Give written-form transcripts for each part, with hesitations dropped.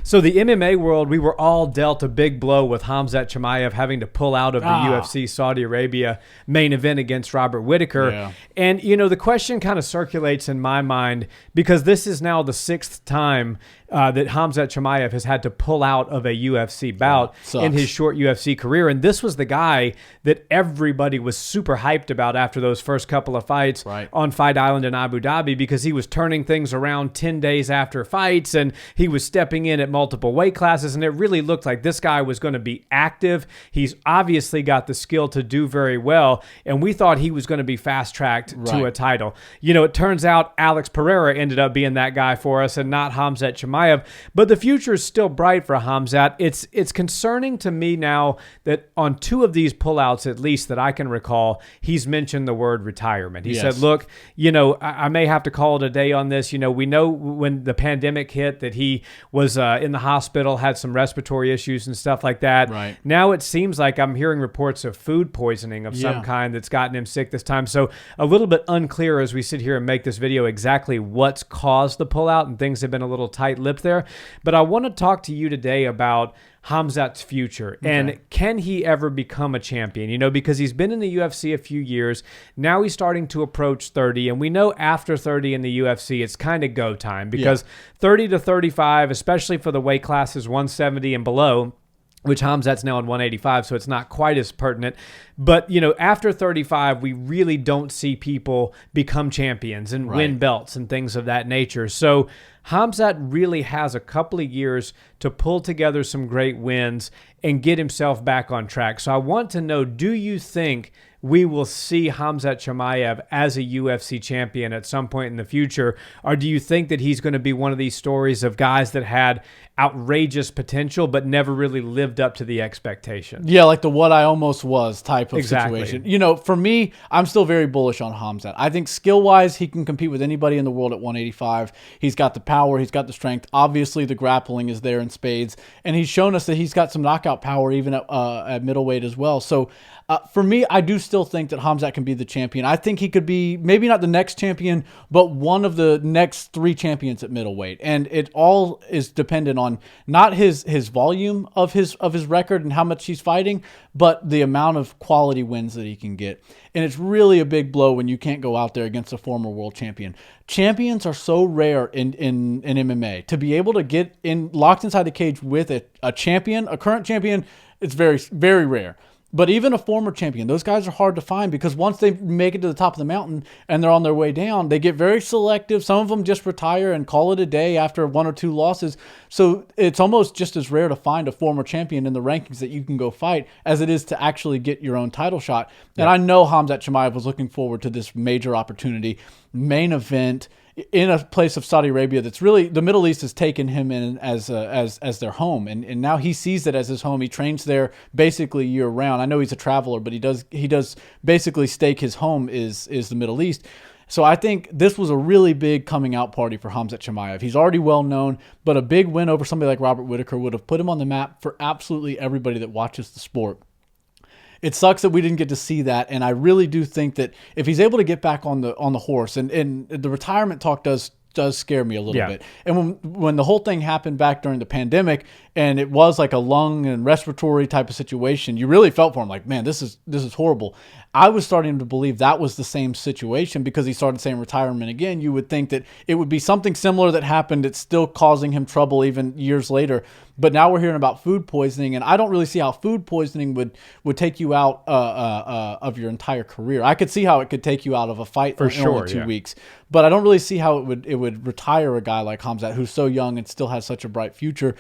So the MMA world, we were all dealt a big blow with Khamzat Chimaev having to pull out of the UFC Saudi Arabia main event against Robert Whittaker. Yeah. And, the question kind of circulates in my mind because this is now the sixth time that Khamzat Chimaev has had to pull out of a UFC bout in his short UFC career. And this was the guy that everybody was super hyped about after those first couple of fights on Fight Island in Abu Dhabi, because he was turning things around 10 days after fights and he was stepping in at multiple weight classes. And it really looked like this guy was going to be active. He's obviously got the skill to do very well. And we thought he was going to be fast-tracked to a title. It turns out Alex Pereira ended up being that guy for us and not Khamzat Chimaev. But the future is still bright for Khamzat. It's concerning to me now that on two of these pullouts, at least that I can recall, he's mentioned the word retirement. He said, look, I may have to call it a day on this. We know when the pandemic hit that he was in the hospital, had some respiratory issues and stuff like that. Right. Now it seems like I'm hearing reports of food poisoning of some kind that's gotten him sick this time. So a little bit unclear as we sit here and make this video exactly what's caused the pullout, and things have been a little tight-lipped there. But I want to talk to you today about Khamzat's future and can he ever become a champion? Because he's been in the UFC a few years. Now he's starting to approach 30, and we know after 30 in the UFC, it's kind of go time because 30 to 35, especially for the weight classes 170 and below, which Khamzat's now in 185, so it's not quite as pertinent. But, after 35, we really don't see people become champions and win belts and things of that nature. So Khamzat really has a couple of years to pull together some great wins and get himself back on track. So I want to know, do you think we will see Khamzat Chimaev as a UFC champion at some point in the future? Or do you think that he's going to be one of these stories of guys that had outrageous potential but never really lived up to the expectation? Yeah, like the what I almost was type of situation. For me, I'm still very bullish on Khamzat. I think skill-wise, he can compete with anybody in the world at 185. He's got the power. He's got the strength. Obviously, the grappling is there in spades. And he's shown us that he's got some knockout power even at middleweight as well. So for me, I do still think that Khamzat can be the champion. I think he could be maybe not the next champion, but one of the next three champions at middleweight. And it all is dependent on not his volume of his record and how much he's fighting, but the amount of quality wins that he can get. And it's really a big blow when you can't go out there against a former world champion. Champions are so rare in MMA. To be able to get locked inside the cage with a champion, a current champion, it's very, very rare. But even a former champion, those guys are hard to find because once they make it to the top of the mountain and they're on their way down, they get very selective. Some of them just retire and call it a day after one or two losses. So it's almost just as rare to find a former champion in the rankings that you can go fight as it is to actually get your own title shot. Yeah. And I know Khamzat Chimaev was looking forward to this major opportunity, main event, in a place of Saudi Arabia that's really, the Middle East has taken him in as their home, and now he sees it as his home. He trains there basically year round. I know he's a traveler, but he does basically stake his home is the Middle East. So I think this was a really big coming out party for Khamzat Chimaev. He's already well known, but a big win over somebody like Robert Whittaker would have put him on the map for absolutely everybody that watches the sport. It sucks that we didn't get to see that, and I really do think that if he's able to get back on the horse, and the retirement talk does scare me a little bit. And when the whole thing happened back during the pandemic, and it was like a lung and respiratory type of situation, you really felt for him like, man, this is horrible. I was starting to believe that was the same situation because he started saying retirement again. You would think that it would be something similar that happened. It's still causing him trouble even years later. But now we're hearing about food poisoning, and I don't really see how food poisoning would take you out of your entire career. I could see how it could take you out of a fight for sure, only 2 weeks, but I don't really see how it would retire a guy like Khamzat who's so young and still has such a bright future.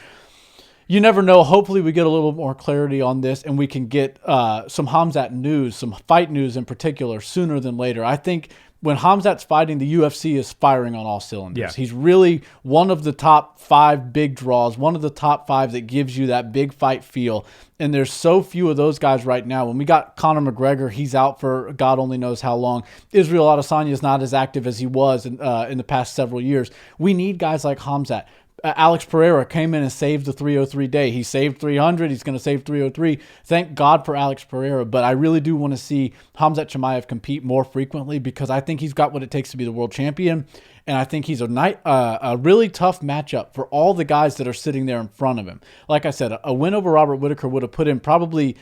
You never know. Hopefully we get a little more clarity on this and we can get some Khamzat news, some fight news in particular, sooner than later. I think when Khamzat's fighting, the UFC is firing on all cylinders. Yeah. He's really one of the top 5 big draws, one of the top 5 that gives you that big fight feel. And there's so few of those guys right now. When we got Conor McGregor, he's out for God only knows how long. Israel Adesanya is not as active as he was in the past several years. We need guys like Khamzat. Alex Pereira came in and saved the 303 day. He saved 300. He's going to save 303. Thank God for Alex Pereira. But I really do want to see Khamzat Chimaev compete more frequently because I think he's got what it takes to be the world champion. and I think he's a really tough matchup for all the guys that are sitting there in front of him. Like I said, a win over Robert Whittaker would have put him probably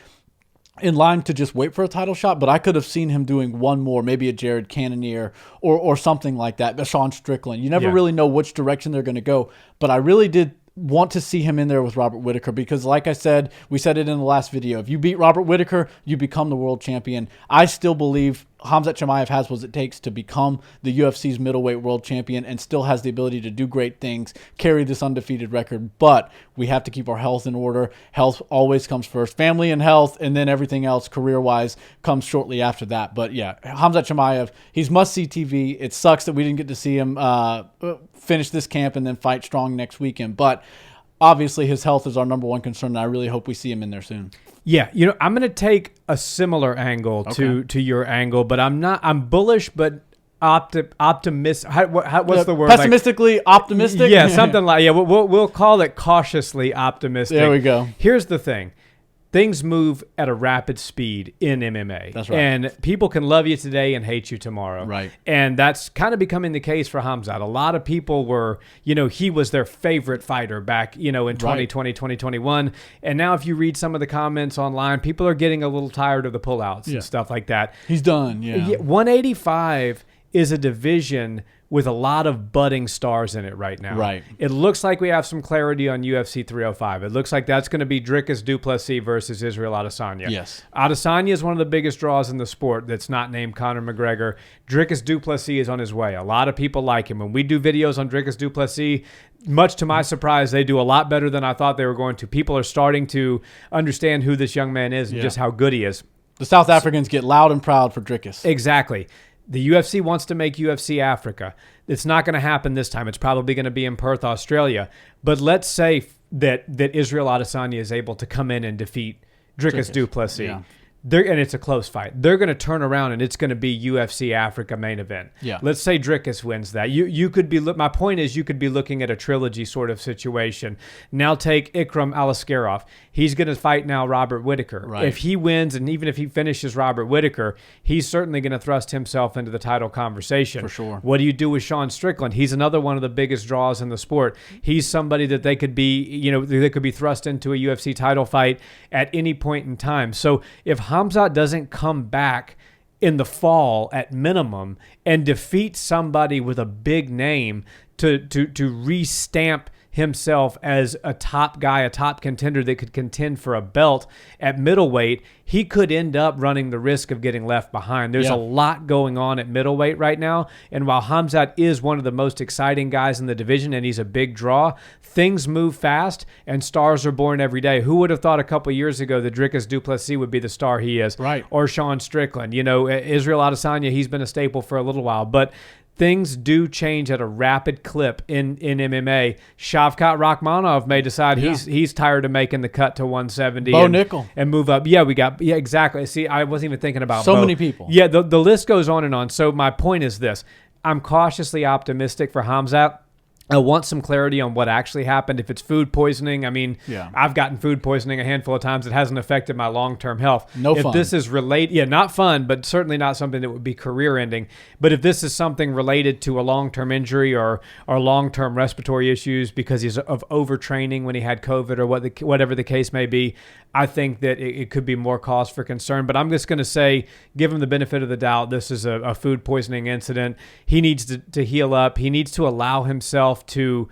in line to just wait for a title shot, but I could have seen him doing one more, maybe a Jared Cannonier or something like that, a Sean Strickland. You never really know which direction they're going to go, but I really did want to see him in there with Robert Whittaker because, like I said, we said it in the last video, if you beat Robert Whittaker, you become the world champion. I still believe Khamzat Chimaev has what it takes to become the UFC's middleweight world champion and still has the ability to do great things, carry this undefeated record, but we have to keep our health in order. Health always comes first. Family and health, and then everything else career-wise comes shortly after that. But yeah, Khamzat Chimaev, he's must-see TV. It sucks that we didn't get to see him finish this camp and then fight strong next weekend, but obviously his health is our number one concern, and I really hope we see him in there soon. Yeah, I'm going to take a similar angle to your angle, but I'm bullish but optimistic. What's the word? Pessimistically optimistic? Yeah, something like we'll call it cautiously optimistic. There we go. Here's the thing. Things move at a rapid speed in MMA. That's right. And people can love you today and hate you tomorrow. Right. And that's kind of becoming the case for Khamzat. A lot of people were, he was their favorite fighter back, in 2020, 2021. And now if you read some of the comments online, people are getting a little tired of the pullouts and stuff like that. He's done, 185 is a division with a lot of budding stars in it right now. Right. It looks like we have some clarity on UFC 305. It looks like that's going to be Dricus du Plessis versus Israel Adesanya. Yes. Adesanya is one of the biggest draws in the sport that's not named Conor McGregor. Dricus du Plessis is on his way. A lot of people like him. When we do videos on Dricus du Plessis, much to my surprise, they do a lot better than I thought they were going to. People are starting to understand who this young man is and just how good he is. The South Africans get loud and proud for Dricus. Exactly. The UFC wants to make UFC Africa. It's not going to happen this time. It's probably going to be in Perth, Australia. But let's say that Israel Adesanya is able to come in and defeat Dricus du Plessis. Yeah. And it's a close fight. They're going to turn around and it's going to be UFC Africa main event. Yeah. Let's say Dricus wins that. You could be. My point is, you could be looking at a trilogy sort of situation. Now take Ikram Aliskerov. He's going to fight now Robert Whittaker. Right. If he wins, and even if he finishes Robert Whittaker, he's certainly going to thrust himself into the title conversation. For sure. What do you do with Sean Strickland? He's another one of the biggest draws in the sport. He's somebody that they could be, they could be thrust into a UFC title fight at any point in time. So if Khamzat doesn't come back in the fall at minimum and defeat somebody with a big name to restamp himself as a top guy, a top contender that could contend for a belt at middleweight, he could end up running the risk of getting left behind. There's a lot going on at middleweight right now, and while Khamzat is one of the most exciting guys in the division and he's a big draw, things move fast and stars are born every day. Who would have thought a couple years ago that Dricus du Plessis would be the star he is? Right. Or Sean Strickland. Israel Adesanya, he's been a staple for a little while, but things do change at a rapid clip in MMA. Shavkat Rakhmonov may decide he's tired of making the cut to 170 Nickel and move up. Yeah, exactly. See, I wasn't even thinking about so many people. Yeah, the list goes on and on. So my point is this. I'm cautiously optimistic for Khamzat. I want some clarity on what actually happened. If it's food poisoning, I've gotten food poisoning a handful of times. It hasn't affected my long-term health. Fun. If this is related, not fun, but certainly not something that would be career-ending. But if this is something related to a long-term injury or long-term respiratory issues because he's of overtraining when he had COVID or whatever the case may be, I think that it could be more cause for concern. But I'm just going to say, give him the benefit of the doubt. This is a food poisoning incident. He needs to heal up. He needs to allow himself to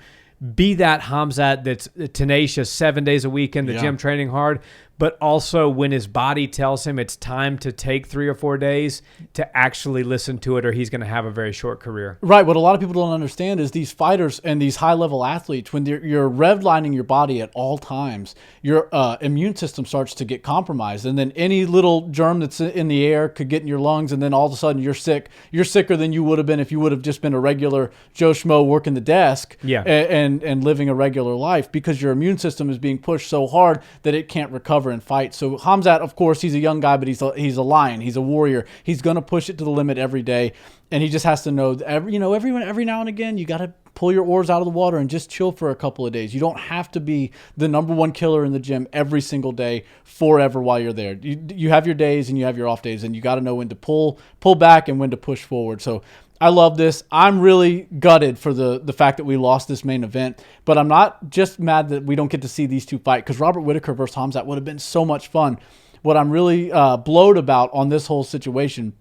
be that Khamzat that's tenacious 7 days a week in the gym training hard, but also when his body tells him it's time to take 3 or 4 days to actually listen to it, or he's going to have a very short career. Right. What a lot of people don't understand is these fighters and these high-level athletes, when you're redlining your body at all times, your immune system starts to get compromised, and then any little germ that's in the air could get in your lungs, and then all of a sudden you're sick. You're sicker than you would have been if you would have just been a regular Joe Schmo working the desk and living a regular life, because your immune system is being pushed so hard that it can't recover and fight. So Khamzat, of course, he's a young guy, but he's a lion. He's a warrior. He's going to push it to the limit every day, and he just has to know that every now and again you got to pull your oars out of the water and just chill for a couple of days. You don't have to be the number one killer in the gym every single day forever while you're there. You have your days and you have your off days, and you got to know when to pull back and when to push forward. So I love this. I'm really gutted for the fact that we lost this main event, but I'm not just mad that we don't get to see these two fight, because Robert Whittaker versus Khamzat would have been so much fun. What I'm really blowed about on this whole situation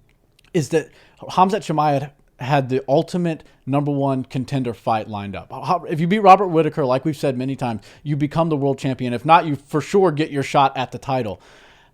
is that Khamzat Chimaev had the ultimate #1 contender fight lined up. If you beat Robert Whittaker, like we've said many times, you become the world champion. If not, you for sure get your shot at the title.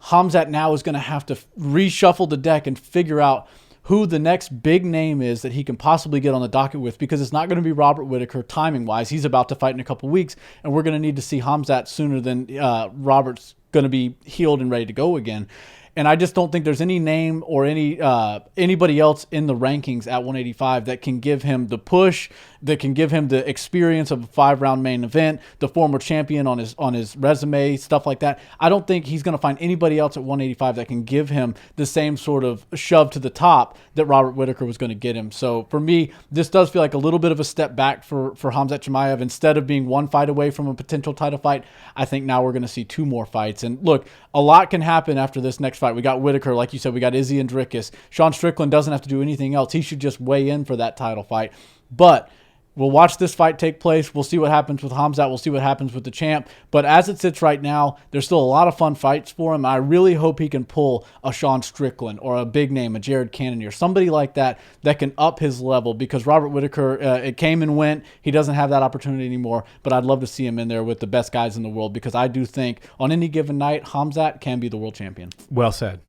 Khamzat now is going to have to reshuffle the deck and figure out who the next big name is that he can possibly get on the docket with, because it's not going to be Robert Whittaker timing-wise. He's about to fight in a couple weeks, and we're going to need to see Khamzat sooner than Robert's going to be healed and ready to go again. And I just don't think there's any name or anybody else in the rankings at 185 that can give him the push, that can give him the experience of a 5-round main event, the former champion on his resume, stuff like that. I don't think he's going to find anybody else at 185 that can give him the same sort of shove to the top that Robert Whittaker was going to get him. So for me, this does feel like a little bit of a step back for Khamzat Chimaev. Instead of being one fight away from a potential title fight, I think now we're going to see 2 more fights. And look, a lot can happen after this next fight. We got Whittaker, like you said, we got Izzy and Dricus. Sean Strickland doesn't have to do anything else. He should just weigh in for that title fight. But we'll watch this fight take place. We'll see what happens with Khamzat. We'll see what happens with the champ. But as it sits right now, there's still a lot of fun fights for him. I really hope he can pull a Sean Strickland or a big name, a Jared Cannonier, somebody like that that can up his level, because Robert Whittaker, it came and went. He doesn't have that opportunity anymore, but I'd love to see him in there with the best guys in the world, because I do think on any given night, Khamzat can be the world champion. Well said.